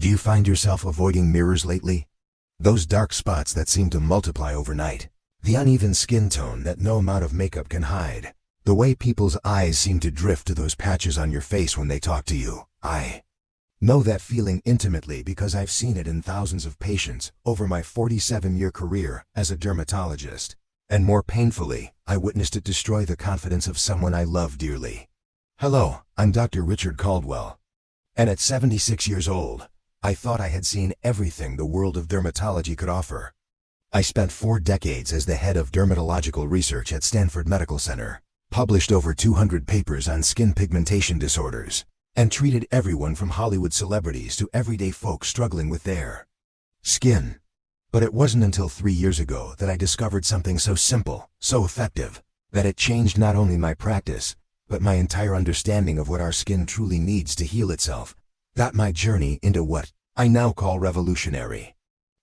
Do you find yourself avoiding mirrors lately? Those dark spots that seem to multiply overnight. The uneven skin tone that no amount of makeup can hide. The way people's eyes seem to drift to those patches on your face when they talk to you. I know that feeling intimately because I've seen it in thousands of patients over my 47-year career as a dermatologist. And more painfully, I witnessed it destroy the confidence of someone I love dearly. Hello, I'm Dr. Richard Caldwell. And at 76 years old, I thought I had seen everything the world of dermatology could offer. I spent 4 decades as the head of dermatological research at Stanford Medical Center, published over 200 papers on skin pigmentation disorders, and treated everyone from Hollywood celebrities to everyday folks struggling with their skin. But it wasn't until 3 years ago that I discovered something so simple, so effective, that it changed not only my practice, but my entire understanding of what our skin truly needs to heal itself. Got my journey into what I now call revolutionary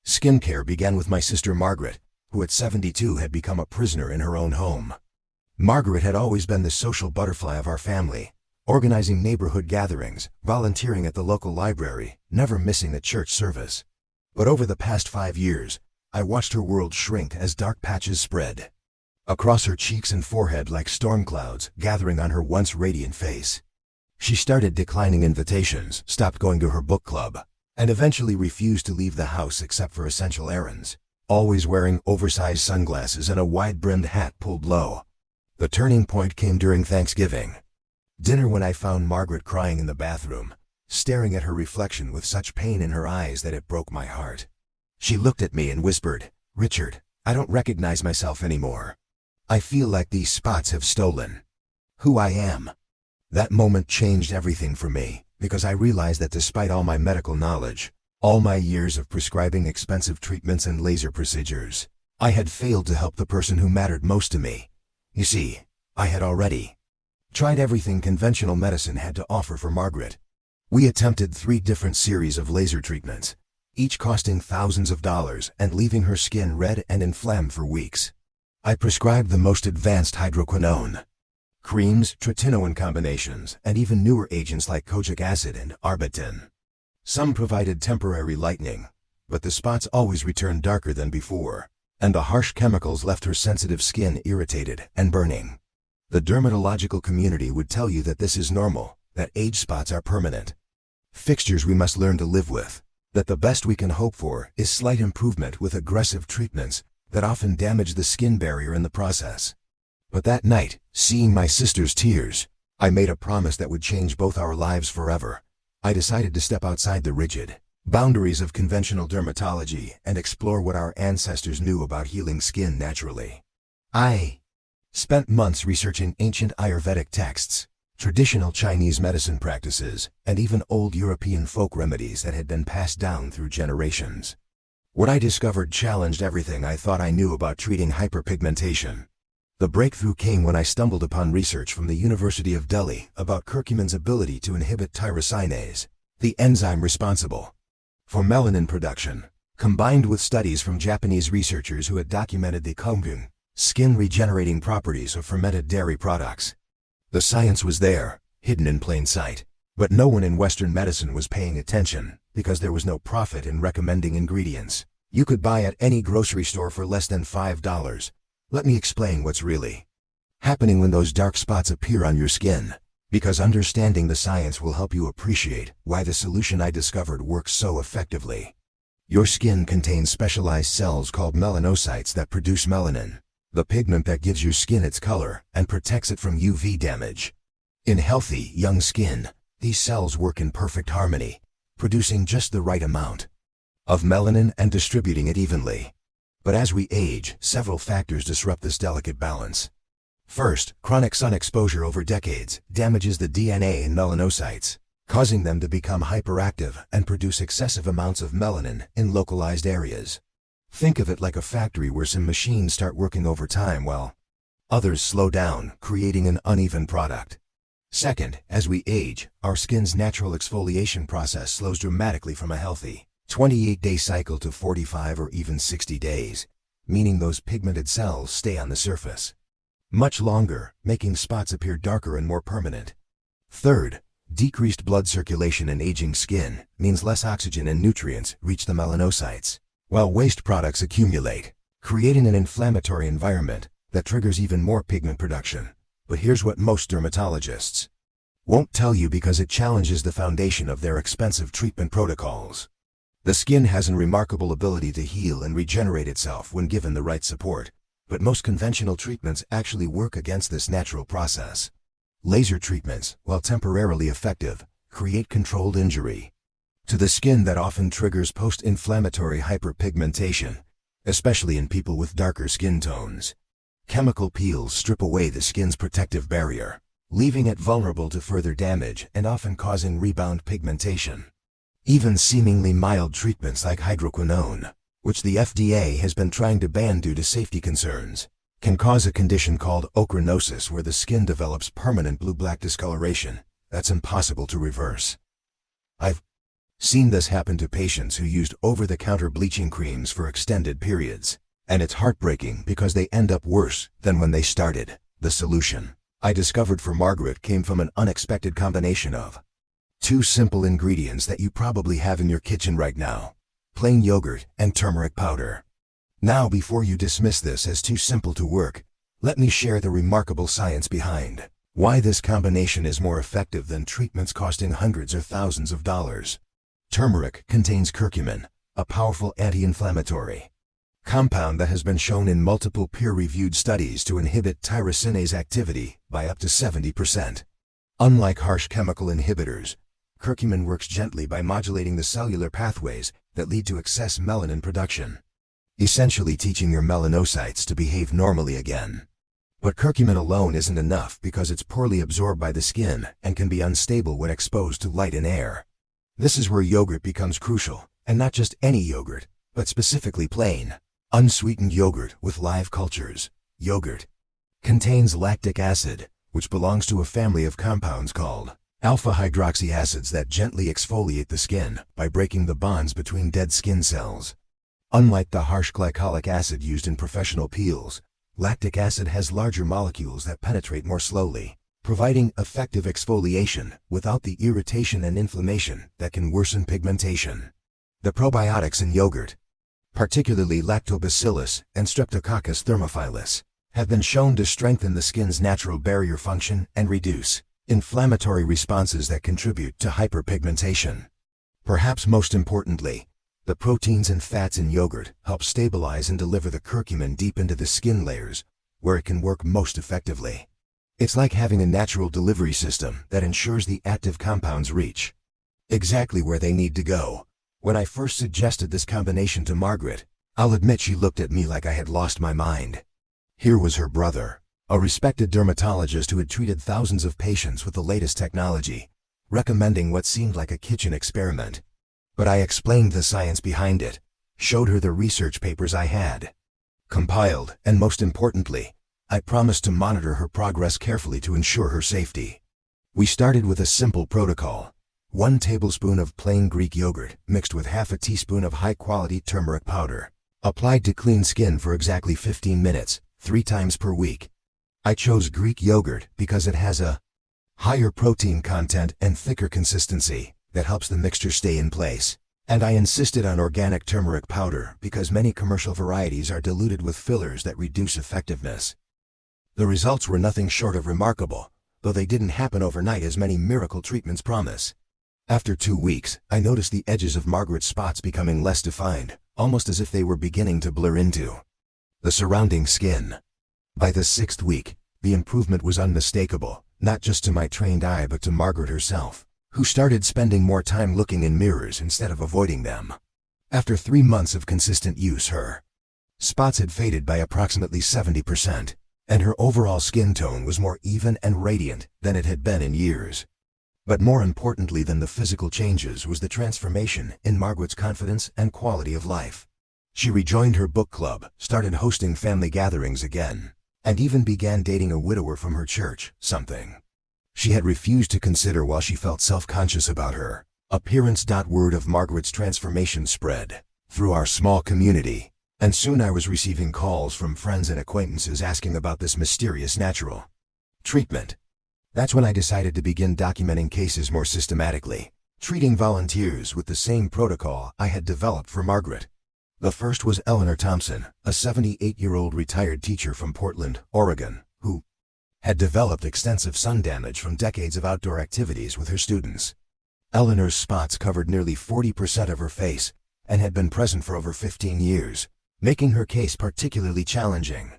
skincare began with my sister Margaret, who at 72 had become a prisoner in her own home. Margaret had always been the social butterfly of our family, organizing neighborhood gatherings, volunteering at the local library, never missing a church service. But over the past 5 years, I watched her world shrink as dark patches spread across her cheeks and forehead like storm clouds gathering on her once radiant face. She started declining invitations, stopped going to her book club, and eventually refused to leave the house except for essential errands, always wearing oversized sunglasses and a wide-brimmed hat pulled low. The turning point came during Thanksgiving dinner when I found Margaret crying in the bathroom, staring at her reflection with such pain in her eyes that it broke my heart. She looked at me and whispered, "Richard, I don't recognize myself anymore. I feel like these spots have stolen who I am." That moment changed everything for me, because I realized that despite all my medical knowledge, all my years of prescribing expensive treatments and laser procedures, I had failed to help the person who mattered most to me. You see, I had already tried everything conventional medicine had to offer for Margaret. We attempted 3 different series of laser treatments, each costing thousands of dollars and leaving her skin red and inflamed for weeks. I prescribed the most advanced hydroquinone creams, tretinoin combinations, and even newer agents like kojic acid and arbutin. Some provided temporary lightening, but the spots always returned darker than before, and the harsh chemicals left her sensitive skin irritated and burning. The dermatological community would tell you that this is normal, that age spots are permanent fixtures we must learn to live with, that the best we can hope for is slight improvement with aggressive treatments that often damage the skin barrier in the process. But that night, seeing my sister's tears, I made a promise that would change both our lives forever. I decided to step outside the rigid boundaries of conventional dermatology and explore what our ancestors knew about healing skin naturally. I spent months researching ancient Ayurvedic texts, traditional Chinese medicine practices, and even old European folk remedies that had been passed down through generations. What I discovered challenged everything I thought I knew about treating hyperpigmentation. The breakthrough came when I stumbled upon research from the University of Delhi about curcumin's ability to inhibit tyrosinase, the enzyme responsible for melanin production, combined with studies from Japanese researchers who had documented the curcumin, skin-regenerating properties of fermented dairy products. The science was there, hidden in plain sight, but no one in Western medicine was paying attention because there was no profit in recommending ingredients you could buy at any grocery store for less than $5. Let me explain what's really happening when those dark spots appear on your skin, because understanding the science will help you appreciate why the solution I discovered works so effectively. Your skin contains specialized cells called melanocytes that produce melanin, the pigment that gives your skin its color and protects it from UV damage. In healthy, young skin, these cells work in perfect harmony, producing just the right amount of melanin and distributing it evenly. But as we age, several factors disrupt this delicate balance. First, chronic sun exposure over decades damages the DNA in melanocytes, causing them to become hyperactive and produce excessive amounts of melanin in localized areas. Think of it like a factory where some machines start working overtime while others slow down, creating an uneven product. Second, as we age, our skin's natural exfoliation process slows dramatically from a healthy 28-day cycle to 45 or even 60 days, meaning those pigmented cells stay on the surface much longer, making spots appear darker and more permanent. Third, Decreased blood circulation and aging skin means less oxygen and nutrients reach the melanocytes, while waste products accumulate, creating an inflammatory environment that triggers even more pigment production. But here's what most dermatologists won't tell you because it challenges the foundation of their expensive treatment protocols. The skin has a remarkable ability to heal and regenerate itself when given the right support, but most conventional treatments actually work against this natural process. Laser treatments, while temporarily effective, create controlled injury to the skin that often triggers post-inflammatory hyperpigmentation, especially in people with darker skin tones. Chemical peels strip away the skin's protective barrier, leaving it vulnerable to further damage and often causing rebound pigmentation. Even seemingly mild treatments like hydroquinone, which the FDA has been trying to ban due to safety concerns, can cause a condition called ochronosis where the skin develops permanent blue-black discoloration that's impossible to reverse. I've seen this happen to patients who used over-the-counter bleaching creams for extended periods, and it's heartbreaking because they end up worse than when they started. The solution I discovered for Margaret came from an unexpected combination of two simple ingredients that you probably have in your kitchen right now: plain yogurt and turmeric powder. Now, before you dismiss this as too simple to work, let me share the remarkable science behind why this combination is more effective than treatments costing hundreds or thousands of dollars. Turmeric contains curcumin, a powerful anti-inflammatory compound that has been shown in multiple peer-reviewed studies to inhibit tyrosinase activity by up to 70%. Unlike harsh chemical inhibitors, curcumin works gently by modulating the cellular pathways that lead to excess melanin production, essentially teaching your melanocytes to behave normally again. But curcumin alone isn't enough because it's poorly absorbed by the skin and can be unstable when exposed to light and air. This is where yogurt becomes crucial, and not just any yogurt, but specifically plain, unsweetened yogurt with live cultures. Yogurt contains lactic acid, which belongs to a family of compounds called alpha-hydroxy acids that gently exfoliate the skin by breaking the bonds between dead skin cells. Unlike the harsh glycolic acid used in professional peels, lactic acid has larger molecules that penetrate more slowly, providing effective exfoliation without the irritation and inflammation that can worsen pigmentation. The probiotics in yogurt, particularly Lactobacillus and Streptococcus thermophilus, have been shown to strengthen the skin's natural barrier function and reduce inflammatory responses that contribute to hyperpigmentation. Perhaps most importantly, the proteins and fats in yogurt help stabilize and deliver the curcumin deep into the skin layers, where it can work most effectively. It's like having a natural delivery system that ensures the active compounds reach exactly where they need to go. When I first suggested this combination to Margaret, I'll admit she looked at me like I had lost my mind. Here was her brother, a respected dermatologist who had treated thousands of patients with the latest technology, recommending what seemed like a kitchen experiment. But I explained the science behind it, showed her the research papers I had compiled, and most importantly, I promised to monitor her progress carefully to ensure her safety. We started with a simple protocol: 1 tablespoon of plain Greek yogurt mixed with half a teaspoon of high-quality turmeric powder, applied to clean skin for exactly 15 minutes, 3 times per week. I chose Greek yogurt because it has a higher protein content and thicker consistency that helps the mixture stay in place. And I insisted on organic turmeric powder because many commercial varieties are diluted with fillers that reduce effectiveness. The results were nothing short of remarkable, though they didn't happen overnight as many miracle treatments promise. After 2 weeks, I noticed the edges of Margaret's spots becoming less defined, almost as if they were beginning to blur into the surrounding skin. By the 6th week, the improvement was unmistakable, not just to my trained eye but to Margaret herself, who started spending more time looking in mirrors instead of avoiding them. After 3 months of consistent use, her spots had faded by approximately 70%, and her overall skin tone was more even and radiant than it had been in years. But more importantly than the physical changes was the transformation in Margaret's confidence and quality of life. She rejoined her book club, started hosting family gatherings again, and even began dating a widower from her church, something she had refused to consider while she felt self-conscious about her appearance. Word of Margaret's transformation spread through our small community, and soon I was receiving calls from friends and acquaintances asking about this mysterious natural treatment. That's when I decided to begin documenting cases more systematically, treating volunteers with the same protocol I had developed for Margaret. The first was Eleanor Thompson, a 78-year-old retired teacher from Portland, Oregon, who had developed extensive sun damage from decades of outdoor activities with her students. Eleanor's spots covered nearly 40% of her face and had been present for over 15 years, making her case particularly challenging.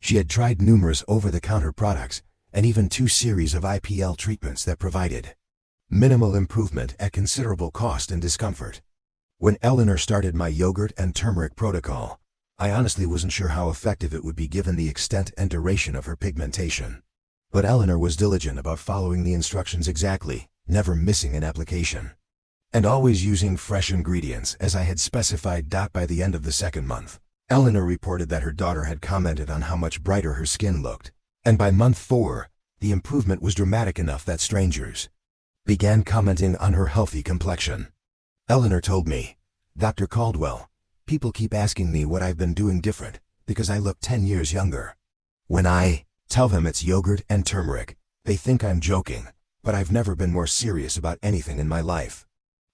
She had tried numerous over-the-counter products and even 2 series of IPL treatments that provided minimal improvement at considerable cost and discomfort. When Eleanor started my yogurt and turmeric protocol, I honestly wasn't sure how effective it would be given the extent and duration of her pigmentation. But Eleanor was diligent about following the instructions exactly, never missing an application, and always using fresh ingredients as I had specified. By the end of the second month, Eleanor reported that her daughter had commented on how much brighter her skin looked, and by month 4, the improvement was dramatic enough that strangers began commenting on her healthy complexion. Eleanor told me, "Dr. Caldwell, people keep asking me what I've been doing different because I look 10 years younger. When I tell them it's yogurt and turmeric, they think I'm joking, but I've never been more serious about anything in my life."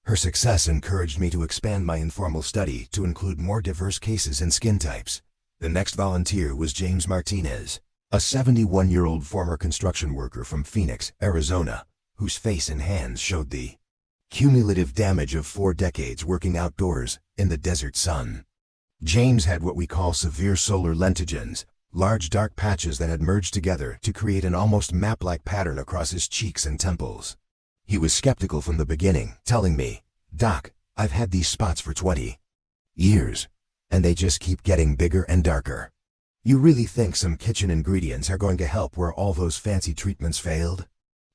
Her success encouraged me to expand my informal study to include more diverse cases and skin types. The next volunteer was James Martinez, a 71-year-old former construction worker from Phoenix, Arizona, whose face and hands showed the cumulative damage of 4 decades working outdoors in the desert sun. James had what we call severe solar lentigines, large dark patches that had merged together to create an almost map-like pattern across his cheeks and temples. He was skeptical from the beginning, telling me, "Doc, I've had these spots for 20 years, and they just keep getting bigger and darker. You really think some kitchen ingredients are going to help where all those fancy treatments failed?"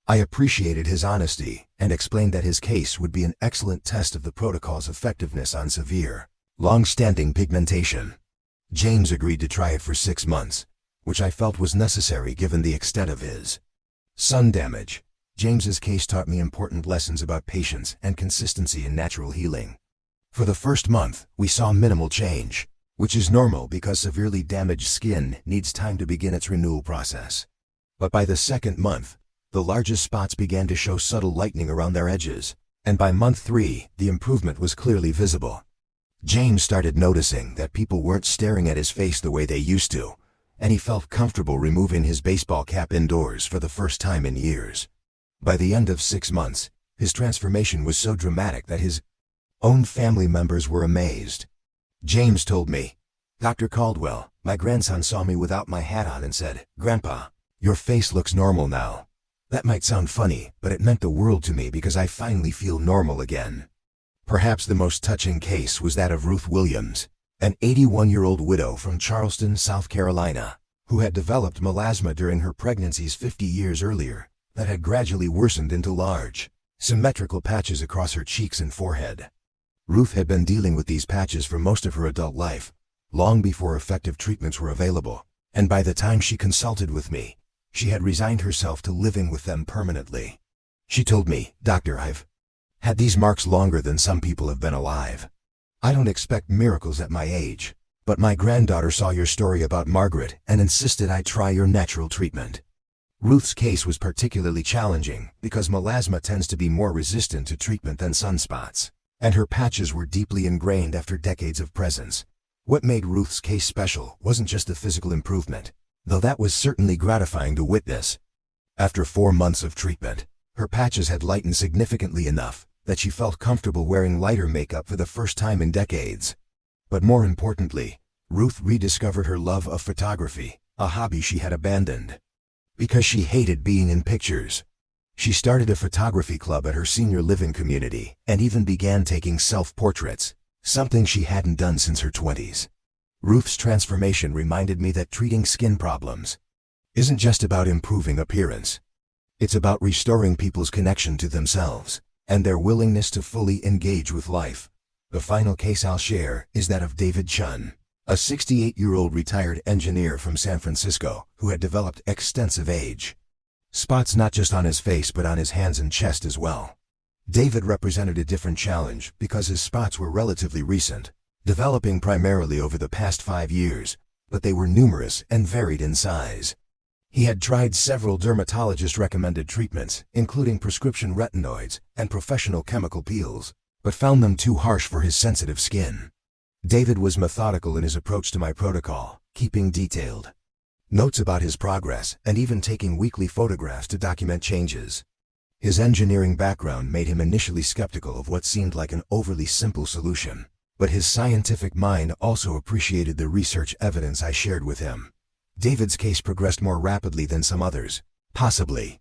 I appreciated his honesty and explained that his case would be an excellent test of the protocol's effectiveness on severe, long-standing pigmentation. James agreed to try it for 6 months, which I felt was necessary given the extent of his sun damage. James's case taught me important lessons about patience and consistency in natural healing. For the first month, we saw minimal change, which is normal because severely damaged skin needs time to begin its renewal process. But by the second month, the largest spots began to show subtle lightening around their edges, and by month 3, the improvement was clearly visible. James started noticing that people weren't staring at his face the way they used to, and he felt comfortable removing his baseball cap indoors for the first time in years. By the end of 6 months, his transformation was so dramatic that his own family members were amazed. James told me, "Dr. Caldwell, my grandson saw me without my hat on and said, 'Grandpa, your face looks normal now.' That might sound funny, but it meant the world to me because I finally feel normal again." Perhaps the most touching case was that of Ruth Williams, an 81-year-old widow from Charleston, South Carolina, who had developed melasma during her pregnancies 50 years earlier that had gradually worsened into large, symmetrical patches across her cheeks and forehead. Ruth had been dealing with these patches for most of her adult life, long before effective treatments were available, and by the time she consulted with me, she had resigned herself to living with them permanently. She told me, "Doctor, I've had these marks longer than some people have been alive. I don't expect miracles at my age, but my granddaughter saw your story about Margaret and insisted I try your natural treatment." Ruth's case was particularly challenging because melasma tends to be more resistant to treatment than sunspots, and her patches were deeply ingrained after decades of presence. What made Ruth's case special wasn't just the physical improvement, though that was certainly gratifying to witness. After 4 months of treatment, her patches had lightened significantly enough that she felt comfortable wearing lighter makeup for the first time in decades. But more importantly, Ruth rediscovered her love of photography, a hobby she had abandoned because she hated being in pictures. She started a photography club at her senior living community and even began taking self-portraits, something she hadn't done since her 20s. Ruth's transformation reminded me that treating skin problems isn't just about improving appearance. It's about restoring people's connection to themselves and their willingness to fully engage with life. The final case I'll share is that of David Chun, a 68-year-old retired engineer from San Francisco who had developed extensive age spots not just on his face but on his hands and chest as well. David represented a different challenge because his spots were relatively recent, developing primarily over the past 5 years, but they were numerous and varied in size. He had tried several dermatologist-recommended treatments, including prescription retinoids and professional chemical peels, but found them too harsh for his sensitive skin. David was methodical in his approach to my protocol, keeping detailed notes about his progress and even taking weekly photographs to document changes. His engineering background made him initially skeptical of what seemed like an overly simple solution, but his scientific mind also appreciated the research evidence I shared with him. David's case progressed more rapidly than some others, possibly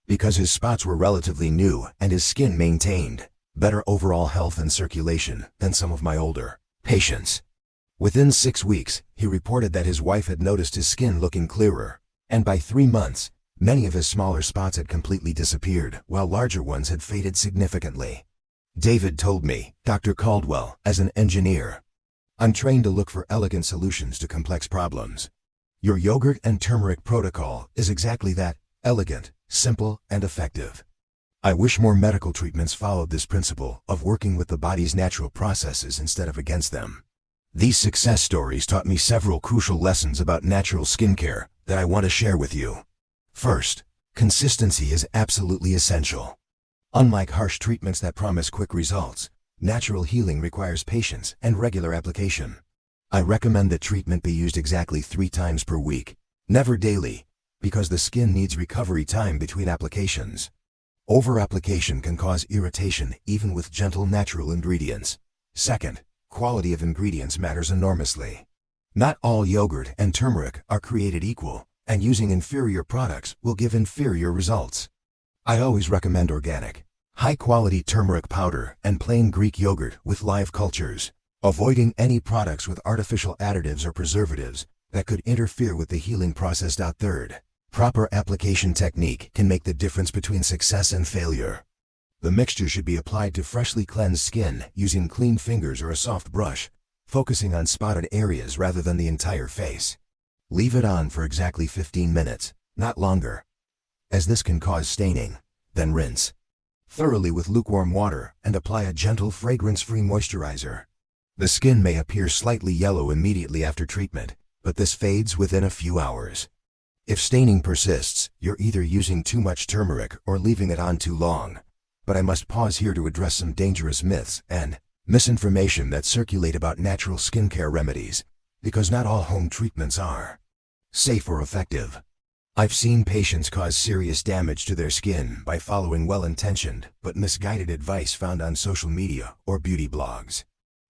because his spots were relatively new and his skin maintained better overall health and circulation than some of my older patients. Within 6 weeks, he reported that his wife had noticed his skin looking clearer, and by 3 months, many of his smaller spots had completely disappeared, while larger ones had faded significantly. David told me, "Dr. Caldwell, as an engineer, I'm trained to look for elegant solutions to complex problems. Your yogurt and turmeric protocol is exactly that, elegant, simple, and effective. I wish more medical treatments followed this principle of working with the body's natural processes instead of against them." These success stories taught me several crucial lessons about natural skincare that I want to share with you. First, consistency is absolutely essential. Unlike harsh treatments that promise quick results, natural healing requires patience and regular application. I recommend that treatment be used exactly 3 times per week, never daily, because the skin needs recovery time between applications. Over-application can cause irritation even with gentle natural ingredients. Second, quality of ingredients matters enormously. Not all yogurt and turmeric are created equal, and using inferior products will give inferior results. I always recommend organic, high-quality turmeric powder and plain Greek yogurt with live cultures, avoiding any products with artificial additives or preservatives that could interfere with the healing process. Third, proper application technique can make the difference between success and failure. The mixture should be applied to freshly cleansed skin using clean fingers or a soft brush, focusing on spotted areas rather than the entire face. Leave it on for exactly 15 minutes, not longer, as this can cause staining. Then rinse thoroughly with lukewarm water and apply a gentle fragrance-free moisturizer. The skin may appear slightly yellow immediately after treatment, but this fades within a few hours. If staining persists, you're either using too much turmeric or leaving it on too long. But I must pause here to address some dangerous myths and misinformation that circulate about natural skincare remedies, because not all home treatments are safe or effective. I've seen patients cause serious damage to their skin by following well-intentioned but misguided advice found on social media or beauty blogs.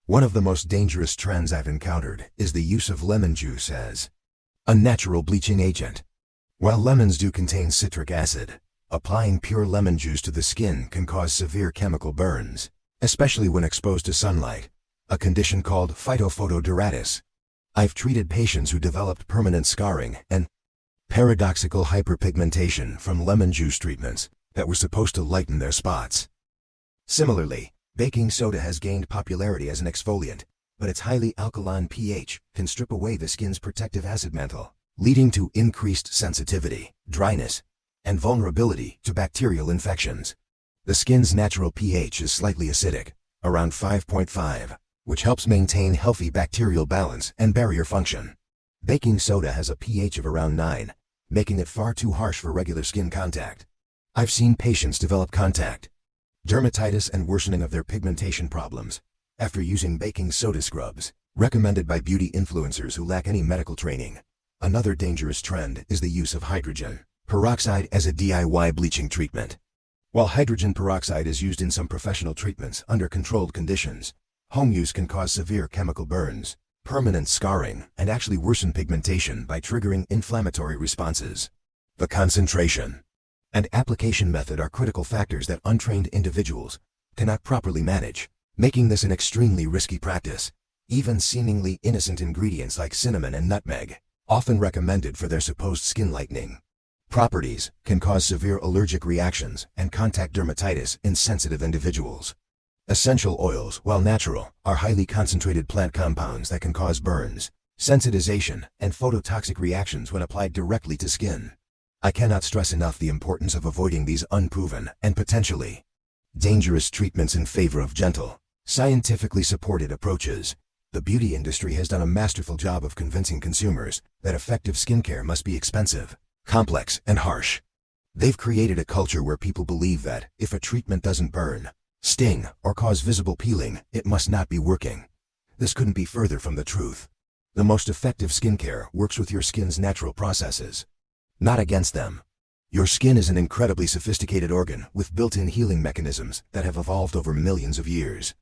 One of the most dangerous trends I've encountered is the use of lemon juice as a natural bleaching agent. While lemons do contain citric acid, applying pure lemon juice to the skin can cause severe chemical burns, especially when exposed to sunlight, a condition called phytophotoderitis. I've treated patients who developed permanent scarring and paradoxical hyperpigmentation from lemon juice treatments that were supposed to lighten their spots. Similarly, baking soda has gained popularity as an exfoliant, but its highly alkaline pH can strip away the skin's protective acid mantle, leading to increased sensitivity, dryness, and vulnerability to bacterial infections. The skin's natural pH is slightly acidic, around 5.5, which helps maintain healthy bacterial balance and barrier function. Baking soda has a pH of around 9, making it far too harsh for regular skin contact. I've seen patients develop contact dermatitis and worsening of their pigmentation problems after using baking soda scrubs, recommended by beauty influencers who lack any medical training. Another dangerous trend is the use of hydrogen peroxide as a DIY bleaching treatment. While hydrogen peroxide is used in some professional treatments under controlled conditions, home use can cause severe chemical burns, permanent scarring, and actually worsen pigmentation by triggering inflammatory responses. The concentration and application method are critical factors that untrained individuals cannot properly manage, making this an extremely risky practice. Even seemingly innocent ingredients like cinnamon and nutmeg, often recommended for their supposed skin lightening properties, can cause severe allergic reactions and contact dermatitis in sensitive individuals. Essential oils, while natural, are highly concentrated plant compounds that can cause burns, sensitization, and phototoxic reactions when applied directly to skin. I cannot stress enough the importance of avoiding these unproven and potentially dangerous treatments in favor of gentle, scientifically supported approaches. The beauty industry has done a masterful job of convincing consumers that effective skincare must be expensive, complex, and harsh. They've created a culture where people believe that if a treatment doesn't burn, sting, or cause visible peeling, it must not be working. This couldn't be further from the truth. The most effective skincare works with your skin's natural processes, not against them. Your skin is an incredibly sophisticated organ with built-in healing mechanisms that have evolved over millions of years.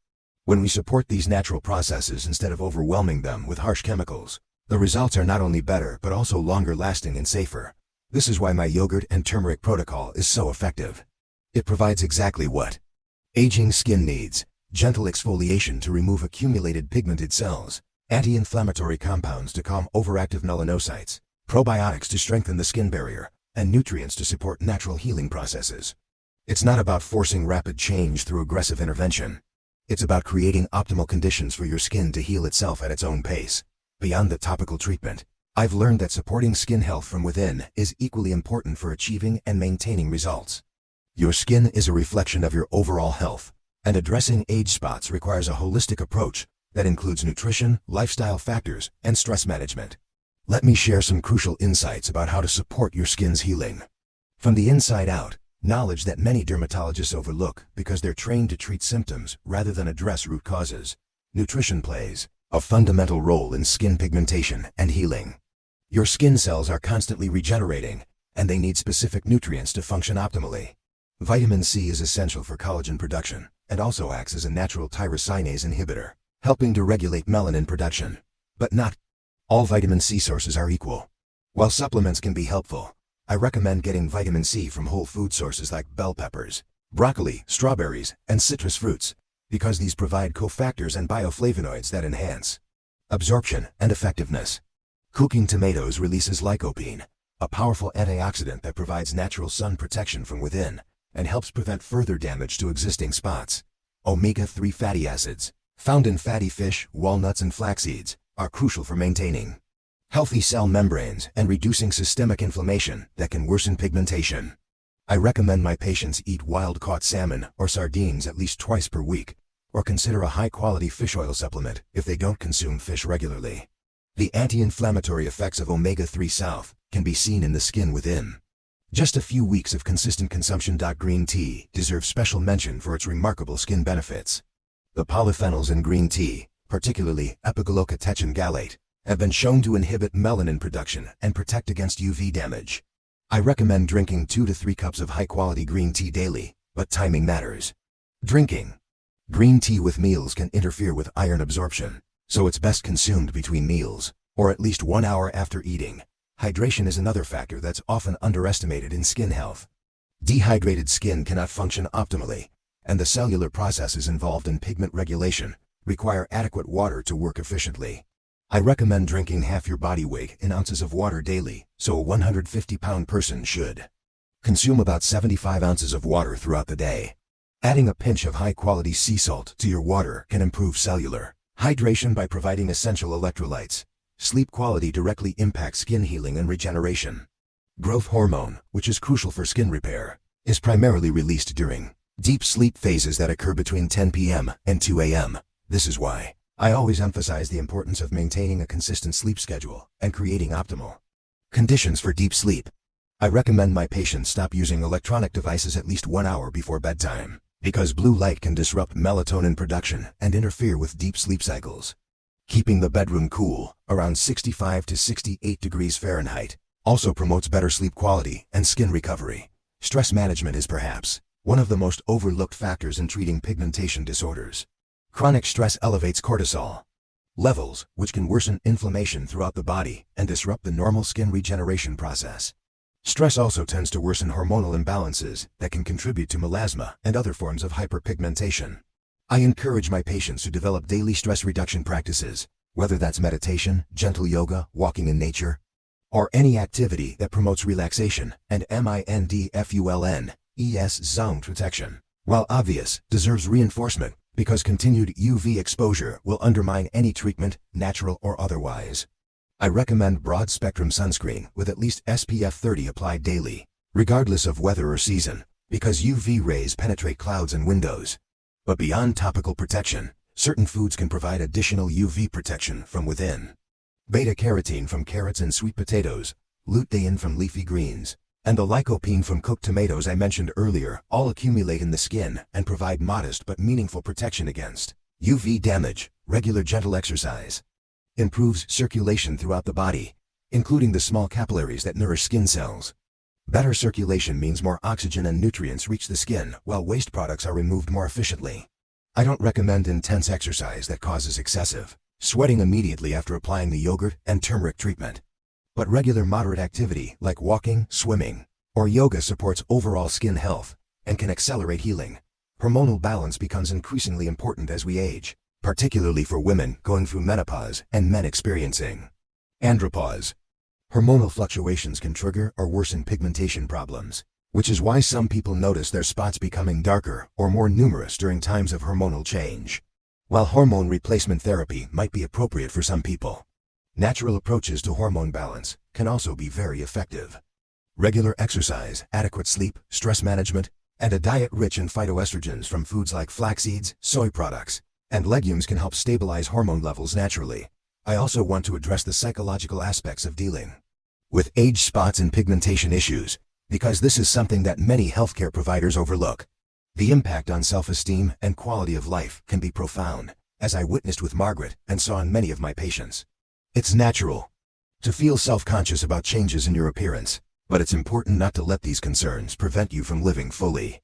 When we support these natural processes instead of overwhelming them with harsh chemicals, the results are not only better but also longer lasting and safer. This is why my yogurt and turmeric protocol is so effective. It provides exactly what aging skin needs: gentle exfoliation to remove accumulated pigmented cells, anti-inflammatory compounds to calm overactive melanocytes, probiotics to strengthen the skin barrier, and nutrients to support natural healing processes. It's not about forcing rapid change through aggressive intervention. It's about creating optimal conditions for your skin to heal itself at its own pace. Beyond the topical treatment, I've learned that supporting skin health from within is equally important for achieving and maintaining results. Your skin is a reflection of your overall health, and addressing age spots requires a holistic approach that includes nutrition, lifestyle factors, and stress management. Let me share some crucial insights about how to support your skin's healing. From the inside out, knowledge that many dermatologists overlook because they're trained to treat symptoms rather than address root causes. Nutrition plays a fundamental role in skin pigmentation and healing. Your skin cells are constantly regenerating, and they need specific nutrients to function optimally. Vitamin C is essential for collagen production and also acts as a natural tyrosinase inhibitor, helping to regulate melanin production. But not all vitamin C sources are equal. While supplements can be helpful, I recommend getting vitamin C from whole food sources like bell peppers, broccoli, strawberries, and citrus fruits, because these provide cofactors and bioflavonoids that enhance absorption and effectiveness. Cooking tomatoes releases lycopene, a powerful antioxidant that provides natural sun protection from within and helps prevent further damage to existing spots. Omega-3 fatty acids, found in fatty fish, walnuts, and flax seeds, are crucial for maintaining healthy cell membranes and reducing systemic inflammation that can worsen pigmentation. I recommend my patients eat wild-caught salmon or sardines at least twice per week, or consider a high-quality fish oil supplement if they don't consume fish regularly. The anti-inflammatory effects of omega-3 south can be seen in the skin within just a few weeks of consistent consumption. Green tea deserves special mention for its remarkable skin benefits. The polyphenols in green tea, particularly epigallocatechin gallate, have been shown to inhibit melanin production and protect against UV damage. I recommend drinking 2 to 3 cups of high-quality green tea daily, but timing matters. Drinking green tea with meals can interfere with iron absorption, so it's best consumed between meals, or at least 1 hour after eating. Hydration is another factor that's often underestimated in skin health. Dehydrated skin cannot function optimally, and the cellular processes involved in pigment regulation require adequate water to work efficiently. I recommend drinking half your body weight in ounces of water daily, so a 150-pound person should consume about 75 ounces of water throughout the day. Adding a pinch of high-quality sea salt to your water can improve cellular hydration by providing essential electrolytes. Sleep quality directly impacts skin healing and regeneration. Growth hormone, which is crucial for skin repair, is primarily released during deep sleep phases that occur between 10 p.m. and 2 a.m. This is why I always emphasize the importance of maintaining a consistent sleep schedule and creating optimal conditions for deep sleep. I recommend my patients stop using electronic devices at least 1 hour before bedtime, because blue light can disrupt melatonin production and interfere with deep sleep cycles. Keeping the bedroom cool, around 65 to 68 degrees Fahrenheit, also promotes better sleep quality and skin recovery. Stress management is perhaps one of the most overlooked factors in treating pigmentation disorders. Chronic stress elevates cortisol levels, which can worsen inflammation throughout the body and disrupt the normal skin regeneration process. Stress also tends to worsen hormonal imbalances that can contribute to melasma and other forms of hyperpigmentation. I encourage my patients to develop daily stress reduction practices, whether that's meditation, gentle yoga, walking in nature, or any activity that promotes relaxation and mindfulness zone protection. While obvious, deserves reinforcement because continued UV exposure will undermine any treatment, natural or otherwise. I recommend broad-spectrum sunscreen with at least SPF 30 applied daily, regardless of weather or season, because UV rays penetrate clouds and windows. But beyond topical protection, certain foods can provide additional UV protection from within. Beta-carotene from carrots and sweet potatoes lutein from leafy greens, and the lycopene from cooked tomatoes I mentioned earlier all accumulate in the skin and provide modest but meaningful protection against UV damage. Regular gentle exercise improves circulation throughout the body, including the small capillaries that nourish skin cells. Better circulation means more oxygen and nutrients reach the skin, while waste products are removed more efficiently. I don't recommend intense exercise that causes excessive sweating immediately after applying the yogurt and turmeric treatment. But regular moderate activity like walking, swimming, or yoga supports overall skin health and can accelerate healing. Hormonal balance becomes increasingly important as we age, particularly for women going through menopause and men experiencing andropause. Hormonal fluctuations can trigger or worsen pigmentation problems, which is why some people notice their spots becoming darker or more numerous during times of hormonal change. While hormone replacement therapy might be appropriate for some people, natural approaches to hormone balance can also be very effective. Regular exercise, adequate sleep, stress management, and a diet rich in phytoestrogens from foods like flax seeds, soy products, and legumes can help stabilize hormone levels naturally. I also want to address the psychological aspects of dealing with age spots and pigmentation issues, because this is something that many healthcare providers overlook. The impact on self-esteem and quality of life can be profound, as I witnessed with Margaret and saw in many of my patients. It's natural to feel self-conscious about changes in your appearance, but it's important not to let these concerns prevent you from living fully.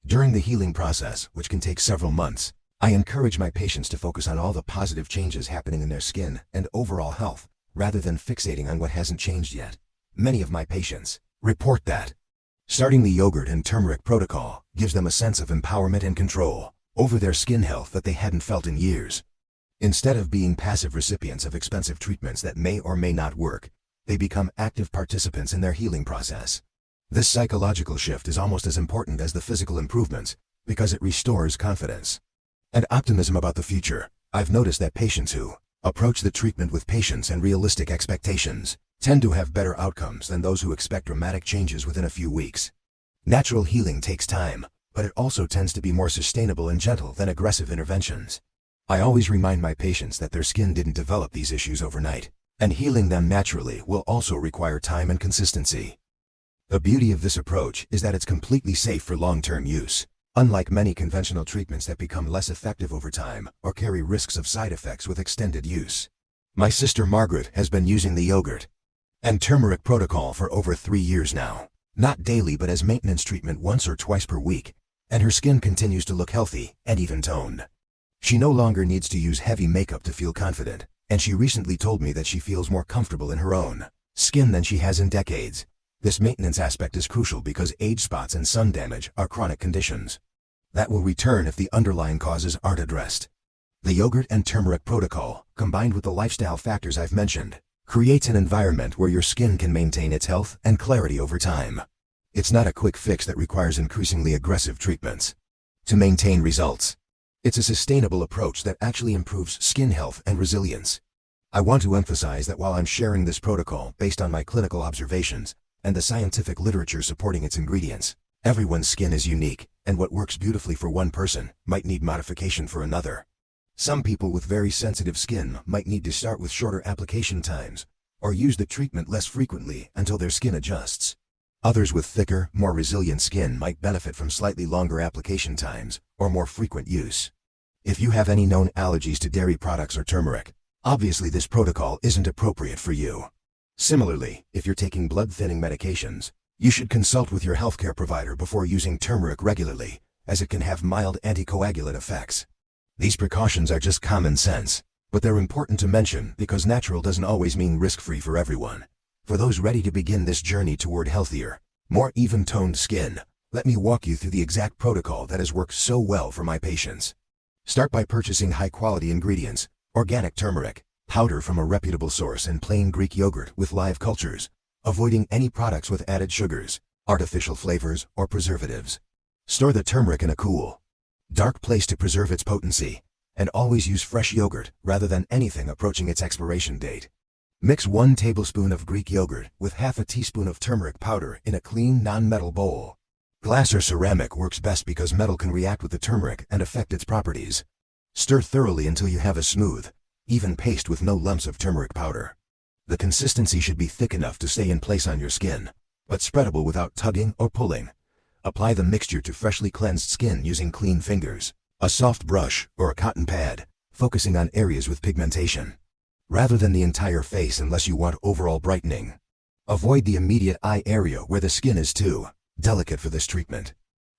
During the healing process, which can take several months, I encourage my patients to focus on all the positive changes happening in their skin and overall health, rather than fixating on what hasn't changed yet. Many of my patients report that starting the yogurt and turmeric protocol gives them a sense of empowerment and control over their skin health that they hadn't felt in years. Instead of being passive recipients of expensive treatments that may or may not work, they become active participants in their healing process. This psychological shift is almost as important as the physical improvements because it restores confidence and optimism about the future. I've noticed that patients who approach the treatment with patience and realistic expectations tend to have better outcomes than those who expect dramatic changes within a few weeks. Natural healing takes time, but it also tends to be more sustainable and gentle than aggressive interventions. I always remind my patients that their skin didn't develop these issues overnight, and healing them naturally will also require time and consistency. The beauty of this approach is that it's completely safe for long-term use, unlike many conventional treatments that become less effective over time or carry risks of side effects with extended use. My sister Margaret has been using the yogurt and turmeric protocol for over 3 years now, not daily but as maintenance treatment once or twice per week, and her skin continues to look healthy and even toned. She no longer needs to use heavy makeup to feel confident, and she recently told me that she feels more comfortable in her own skin than she has in decades. This maintenance aspect is crucial because age spots and sun damage are chronic conditions that will return if the underlying causes aren't addressed. The yogurt and turmeric protocol, combined with the lifestyle factors I've mentioned, creates an environment where your skin can maintain its health and clarity over time. It's not a quick fix that requires increasingly aggressive treatments to maintain results. It's a sustainable approach that actually improves skin health and resilience. I want to emphasize that while I'm sharing this protocol based on my clinical observations and the scientific literature supporting its ingredients, everyone's skin is unique, and what works beautifully for one person might need modification for another. Some people with very sensitive skin might need to start with shorter application times or use the treatment less frequently until their skin adjusts. Others with thicker, more resilient skin might benefit from slightly longer application times or more frequent use. If you have any known allergies to dairy products or turmeric, obviously this protocol isn't appropriate for you. Similarly, if you're taking blood-thinning medications, you should consult with your healthcare provider before using turmeric regularly, as it can have mild anticoagulant effects. These precautions are just common sense, but they're important to mention because natural doesn't always mean risk-free for everyone. For those ready to begin this journey toward healthier, more even-toned skin, let me walk you through the exact protocol that has worked so well for my patients. Start by purchasing high-quality ingredients, organic turmeric, powder from a reputable source, and plain Greek yogurt with live cultures, avoiding any products with added sugars, artificial flavors, or preservatives. Store the turmeric in a cool, dark place to preserve its potency, and always use fresh yogurt rather than anything approaching its expiration date. Mix 1 tablespoon of Greek yogurt with half a teaspoon of turmeric powder in a clean, non-metal bowl. Glass or ceramic works best because metal can react with the turmeric and affect its properties. Stir thoroughly until you have a smooth, even paste with no lumps of turmeric powder. The consistency should be thick enough to stay in place on your skin, but spreadable without tugging or pulling. Apply the mixture to freshly cleansed skin using clean fingers, a soft brush, or a cotton pad, focusing on areas with pigmentation, rather than the entire face unless you want overall brightening. Avoid the immediate eye area where the skin is too delicate for this treatment.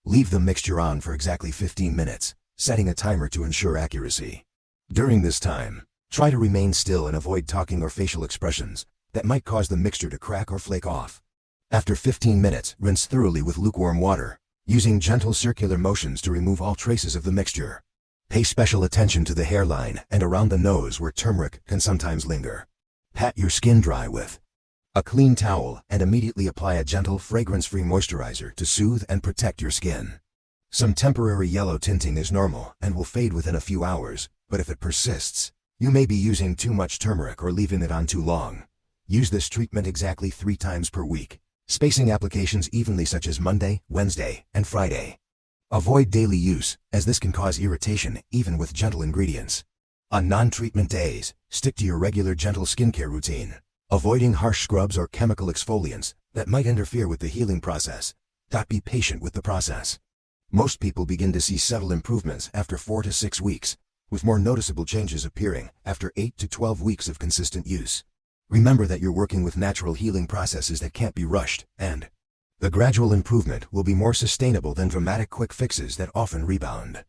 Leave the mixture on for exactly 15 minutes, setting a timer to ensure accuracy. During this time, try to remain still and avoid talking or facial expressions that might cause the mixture to crack or flake off. After 15 minutes, rinse thoroughly with lukewarm water, using gentle circular motions to remove all traces of the mixture. Pay special attention to the hairline and around the nose where turmeric can sometimes linger. Pat your skin dry with a clean towel and immediately apply a gentle fragrance-free moisturizer to soothe and protect your skin. Some temporary yellow tinting is normal and will fade within a few hours, but if it persists, you may be using too much turmeric or leaving it on too long. Use this treatment exactly 3 times per week, spacing applications evenly such as Monday, Wednesday, and Friday. Avoid daily use, as this can cause irritation even with gentle ingredients. On non-treatment days, stick to your regular gentle skincare routine, avoiding harsh scrubs or chemical exfoliants that might interfere with the healing process. Be patient with the process. Most people begin to see subtle improvements after 4 to 6 weeks, with more noticeable changes appearing after 8 to 12 weeks of consistent use. Remember that you're working with natural healing processes that can't be rushed, and the gradual improvement will be more sustainable than dramatic quick fixes that often rebound.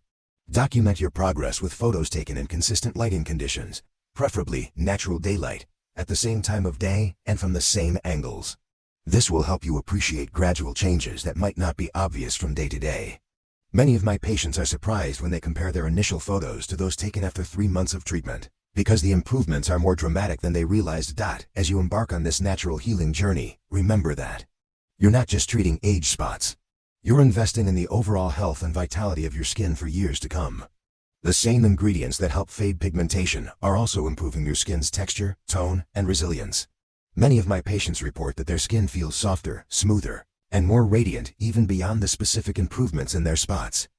Document your progress with photos taken in consistent lighting conditions, preferably natural daylight, at the same time of day and from the same angles. This will help you appreciate gradual changes that might not be obvious from day to day. Many of my patients are surprised when they compare their initial photos to those taken after 3 months of treatment, because the improvements are more dramatic than they realized. As you embark on this natural healing journey, remember that you're not just treating age spots. You're investing in the overall health and vitality of your skin for years to come. The same ingredients that help fade pigmentation are also improving your skin's texture, tone, and resilience. Many of my patients report that their skin feels softer, smoother, and more radiant even beyond the specific improvements in their spots.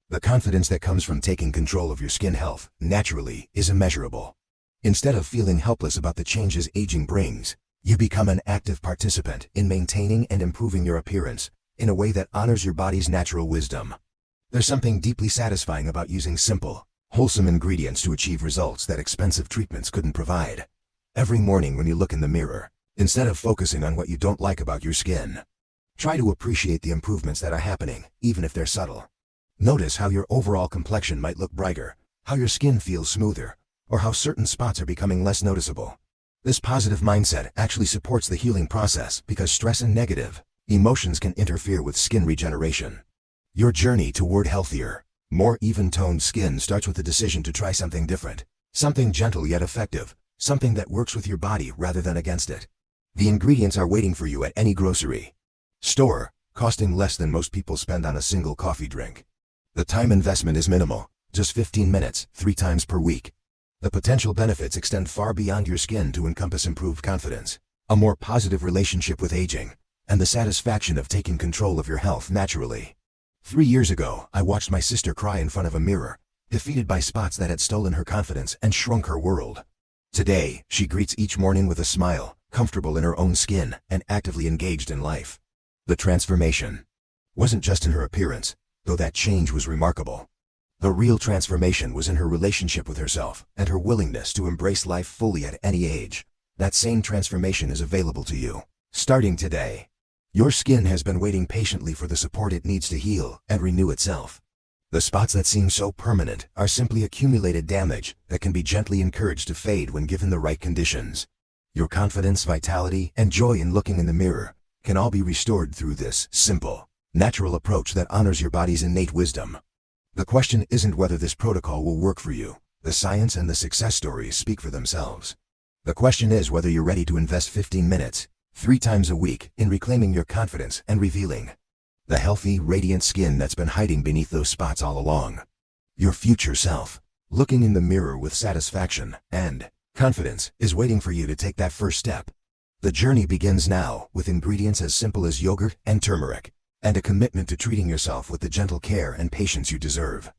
The confidence that comes from taking control of your skin health naturally is immeasurable. Instead of feeling helpless about the changes aging brings, you become an active participant in maintaining and improving your appearance in a way that honors your body's natural wisdom. There's something deeply satisfying about using simple, wholesome ingredients to achieve results that expensive treatments couldn't provide. Every morning when you look in the mirror, instead of focusing on what you don't like about your skin, try to appreciate the improvements that are happening, even if they're subtle. Notice how your overall complexion might look brighter, how your skin feels smoother, or how certain spots are becoming less noticeable. This positive mindset actually supports the healing process because stress and negative emotions can interfere with skin regeneration. Your journey toward healthier, more even-toned skin starts with the decision to try something different, something gentle yet effective, something that works with your body rather than against it. The ingredients are waiting for you at any grocery store, costing less than most people spend on a single coffee drink. The time investment is minimal, just 15 minutes, 3 times per week. The potential benefits extend far beyond your skin to encompass improved confidence, a more positive relationship with aging, and the satisfaction of taking control of your health naturally. 3 years ago, I watched my sister cry in front of a mirror, defeated by spots that had stolen her confidence and shrunk her world. Today, she greets each morning with a smile, comfortable in her own skin, and actively engaged in life. The transformation wasn't just in her appearance, though that change was remarkable. The real transformation was in her relationship with herself and her willingness to embrace life fully at any age. That same transformation is available to you, starting today. Your skin has been waiting patiently for the support it needs to heal and renew itself. The spots that seem so permanent are simply accumulated damage that can be gently encouraged to fade when given the right conditions. Your confidence, vitality, and joy in looking in the mirror can all be restored through this simple, natural approach that honors your body's innate wisdom. The question isn't whether this protocol will work for you. The science and the success stories speak for themselves. The question is whether you're ready to invest 15 minutes, 3 times a week, in reclaiming your confidence and revealing the healthy, radiant skin that's been hiding beneath those spots all along. Your future self, looking in the mirror with satisfaction and confidence, is waiting for you to take that first step. The journey begins now with ingredients as simple as yogurt and turmeric, and a commitment to treating yourself with the gentle care and patience you deserve.